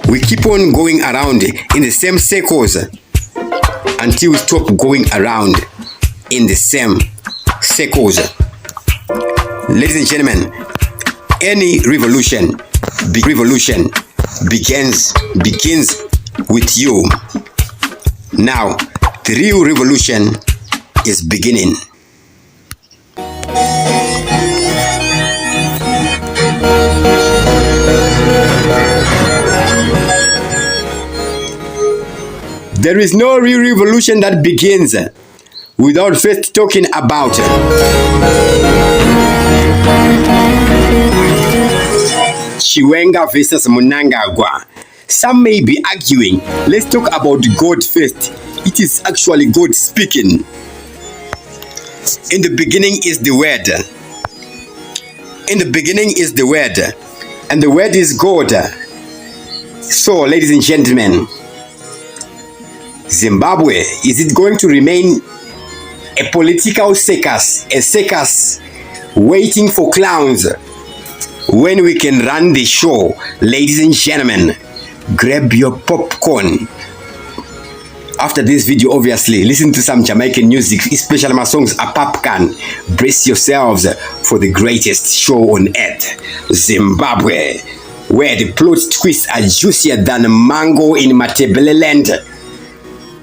We keep on going around in the same circles until we stop going around in the same circles. Ladies and gentlemen, any revolution begins with you. Now, the real revolution is beginning. There is no real revolution that begins without first talking about Chiwenga versus Mnangagwa. Some may be arguing, let's talk about God first. It is actually God speaking. In the beginning is the Word. In the beginning is the Word. And the Word is God. So, ladies and gentlemen, Zimbabwe, is it going to remain a political circus, a circus waiting for clowns when we can run the show? Ladies and gentlemen, grab your popcorn. After this video, obviously, listen to some Jamaican music, especially my songs A Popcorn. Brace yourselves for the greatest show on earth, Zimbabwe, where the plot twists are juicier than mango in Matebeleland.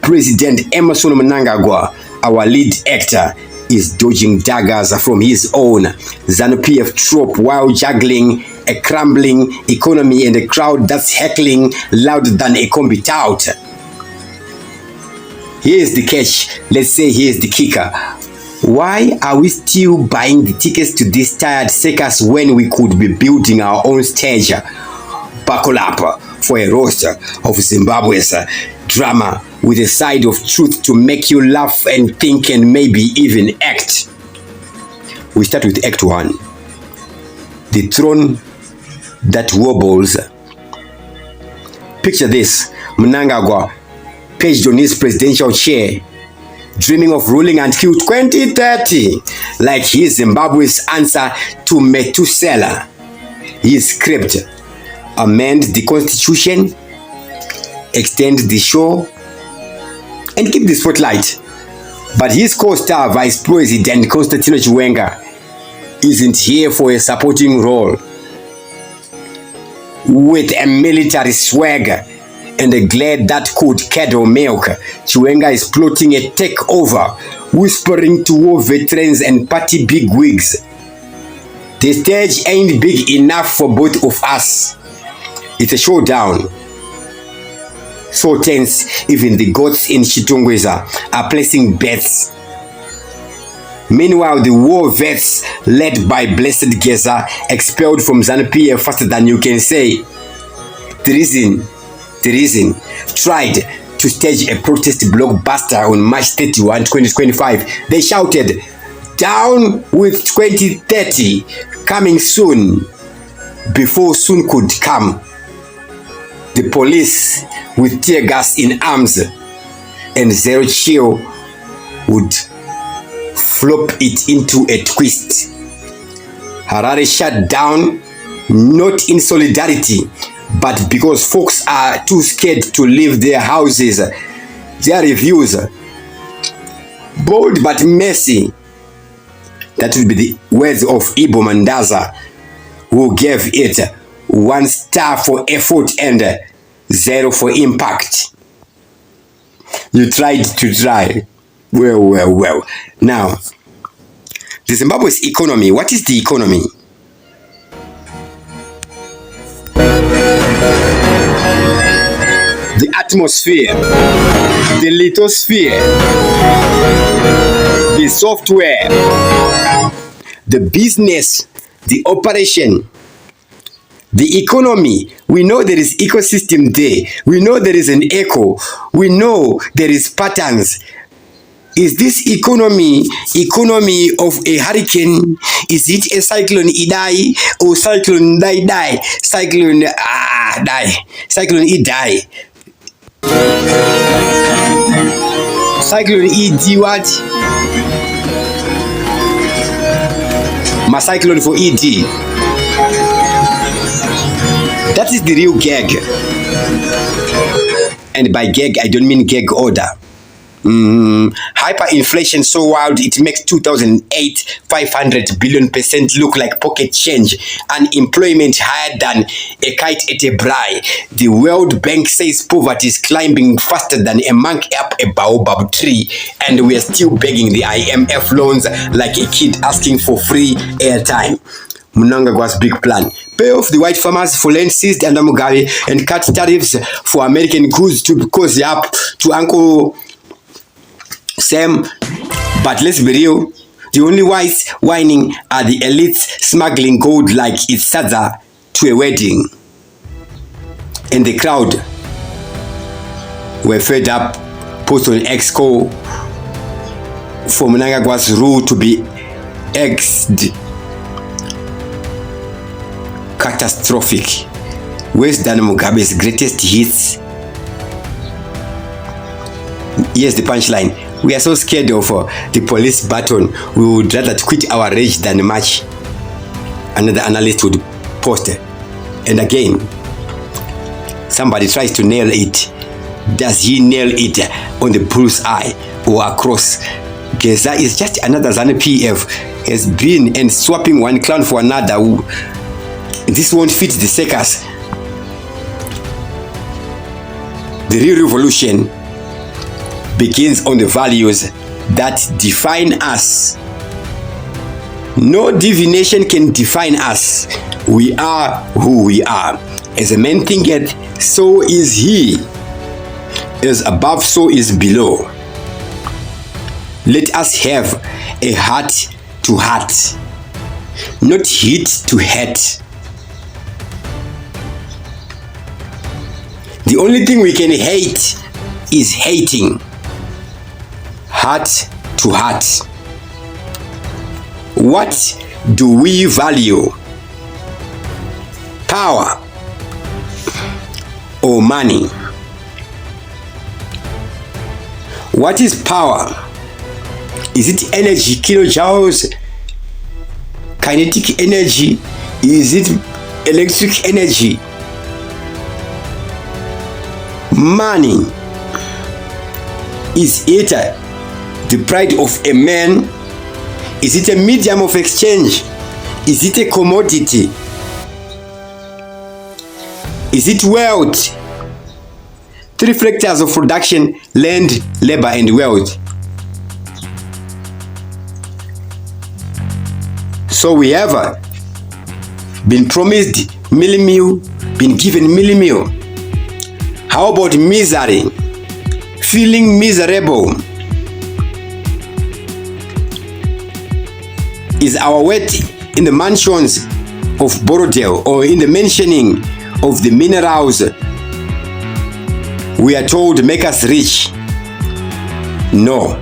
President Emmerson Mnangagwa, our lead actor, is dodging daggers from his own ZANU-PF troop while juggling a crumbling economy and a crowd that's heckling louder than a combi tout. Here's the catch. Let's say here's the kicker. Why are we still buying the tickets to this tired circus when we could be building our own stage? Buckle up for a roster of Zimbabwe's drama with a side of truth to make you laugh and think and maybe even act. We start with Act 1. The throne that wobbles. Picture this. Mnangagwa perched on his presidential chair, dreaming of ruling until 2030, like he's Zimbabwe's answer to Methuselah. His script: amend the constitution, extend the show, and keep the spotlight. But his co-star, Vice President Constantino Chiwenga, isn't here for a supporting role. With a military swag and a glare that could curdle milk, Chiwenga is plotting a takeover, whispering to war veterans and party bigwigs. The stage ain't big enough for both of us. It's a showdown. So tense, even the gods in Chitungweza are placing bets. Meanwhile, the war vets, led by Blessed Geza, expelled from ZANU-PF faster than you can say. The reason tried to stage a protest blockbuster on March 31, 2025. They shouted, "Down with 2030, coming soon," before soon could come. The police with tear gas in arms and zero chill would flop it into a twist. Harare shut down, not in solidarity, but because folks are too scared to leave their houses. Their reviews, bold but messy. That will be the words of Ibo Mandaza, who gave it 1 star for effort and 0 for impact. You tried to try. Well. Now, the Zimbabwe's economy. What is the economy? The atmosphere, the lithosphere, the software, the business, the operation, the economy. We know there is ecosystem there. We know there is an echo. We know there is patterns. Is this economy of a hurricane? Is it a cyclone Idai or cyclone die? Cyclone die. Cyclone Idai. Cyclone ED what? My cyclone for ED. That is the real gag. And by gag, I don't mean gag order. Hyperinflation so wild it makes 2008 500 billion% look like pocket change. Unemployment higher than a kite at a braai. The World Bank says poverty is climbing faster than a monk up a baobab tree, and we are still begging the IMF loans like a kid asking for free airtime. Mnangagwa's big plan: pay off the white farmers for land seized under Mugabe and cut tariffs for American goods to cozy up to Uncle Sam. But let's be real, the only wise whining are the elites smuggling gold like it's Saza to a wedding. And the crowd were fed up, post on Exco for Mnangagwa's rule to be exed. Catastrophic. Worse than Mugabe's greatest hits. Here's the punchline: we are so scared of the police baton, we would rather quit our rage than march. Another analyst would post. And again, somebody tries to nail it. Does he nail it on the bull's eye or across? Geza is just another ZANU PF, has been and swapping one clown for another. This won't fit the circus. The real revolution begins on the values that define us. No divination can define us. We are who we are. As a man thinketh, so is he. As above, so is below. Let us have a heart to heart, not hate to hate. The only thing we can hate is hating. Heart to heart. What do we value? Power or money? What is power? Is it energy, kilojoules, kinetic energy? Is it electric energy? Money, is it the pride of a man? Is it a medium of exchange? Is it a commodity? Is it wealth? Three factors of production: land, labor, and wealth. So we have been promised millennium, been given millennium. How about misery? Feeling miserable. Is our worth in the mansions of Borodale or in the mentioning of the minerals we are told make us rich? No.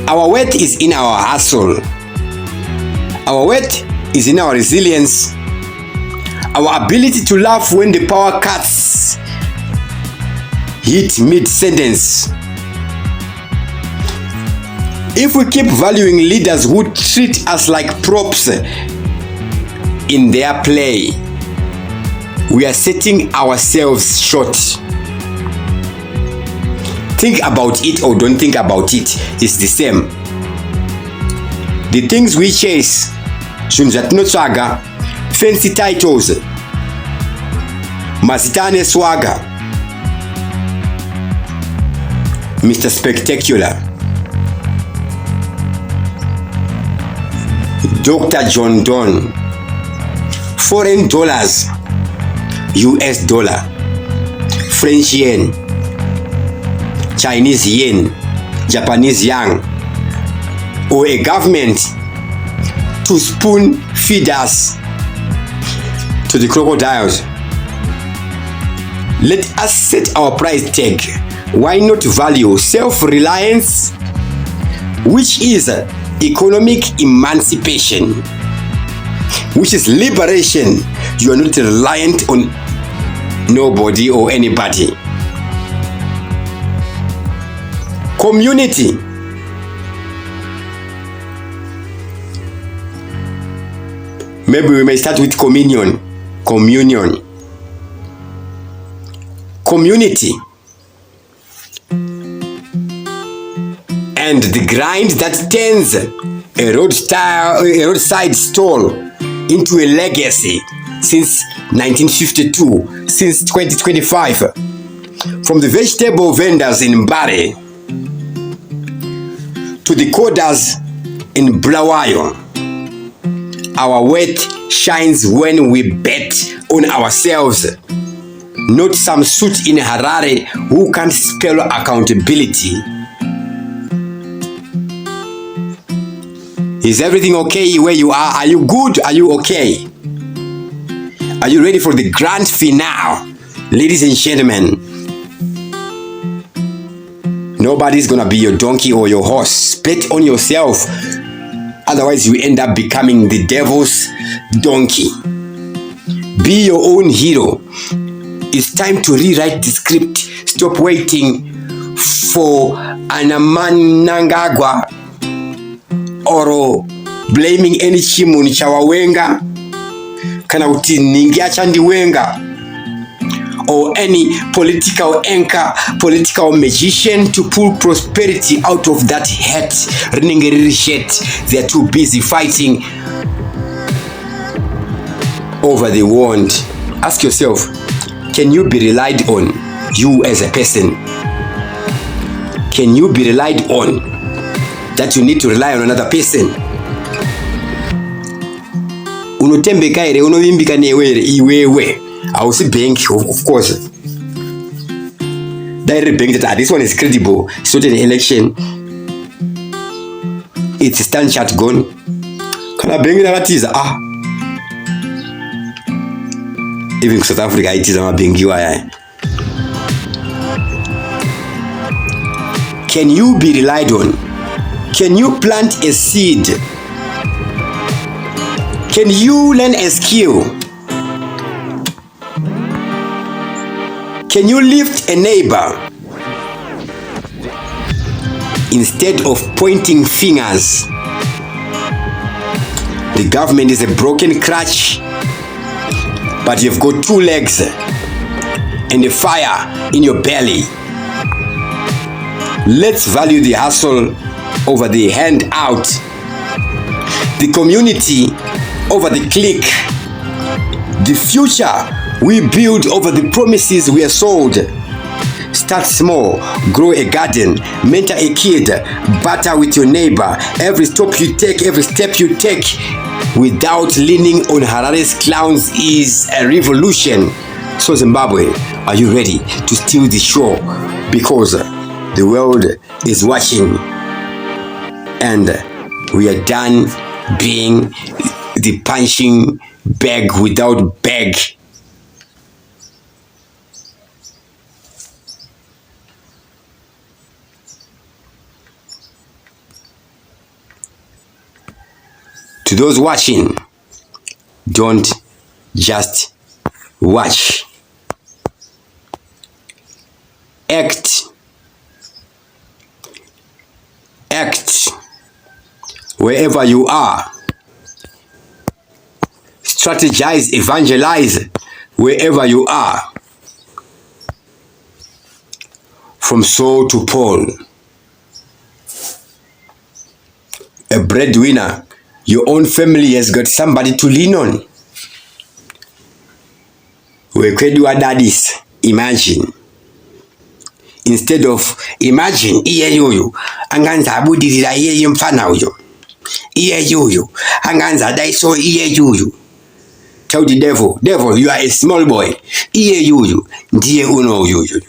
Our worth is in our hustle. Our worth is in our resilience. Our ability to laugh when the power cuts hit mid-sentence. If we keep valuing leaders who treat us like props in their play, we are setting ourselves short. Think about it or don't think about it, it's the same. The things we chase, Shunjatnotswaga, fancy titles, Masitane Swaga, Mr. Spectacular, Dr. John Donne, foreign dollars, US dollar, French yen, Chinese yen, Japanese yang, or a government to spoon feed us to the crocodiles. Let us set our price tag. Why not value self-reliance, which is economic emancipation, which is liberation. You are not reliant on nobody or anybody. Community. Maybe we may start with communion. communion, community, and the grind that turns a roadside stall into a legacy since 1952, since 2025. From the vegetable vendors in Mbare to the coders in Bulawayo, our worth shines when we bet on ourselves, not some suit in Harare who can't spell accountability. Is everything okay where you are? Are you good? Are you okay? Are you ready for the grand finale? Ladies and gentlemen, nobody's gonna be your donkey or your horse. Bet on yourself. Otherwise, you end up becoming the devil's donkey. Be your own hero. It's time to rewrite the script. Stop waiting for Anamanangagwa or blaming any chimuni chawawenga kana uti ningia chandi wenga or any political anchor, political magician to pull prosperity out of that hat. They're too busy fighting over the wand. Ask yourself, can you be relied on, you as a person? Can you be relied on that you need to rely on another person? Unotembeka ere, unovimbika newere, iwewe. I will say bank, of course. Direct bank that this one is credible. It's not an election. It's a stand chat gone. Can I bank that is even South Africa it is a bank. Can you be relied on? Can you plant a seed? Can you learn a skill? Can you lift a neighbor instead of pointing fingers? The government is a broken crutch, but you've got two legs and a fire in your belly. Let's value the hustle over the handout, the community over the clique, the future we build over the promises we are sold. Start small, grow a garden, mentor a kid, barter with your neighbor. Every step you take without leaning on Harare's clowns is a revolution. So Zimbabwe, are you ready to steal the show? Because the world is watching and we are done being the punching bag without bag. To those watching, don't just watch. Act. Wherever you are. Strategize, evangelize wherever you are. From Saul to Paul. A breadwinner. Your own family has got somebody to lean on. We could do daddies. Imagine. Instead of imagine, iye yuyu anganza abudirira iye yumfana uyo. Iye yuyu anganza daiso iye yuyu. Tell the devil, you are a small boy. Iye yuyu ndiye uno yuyu.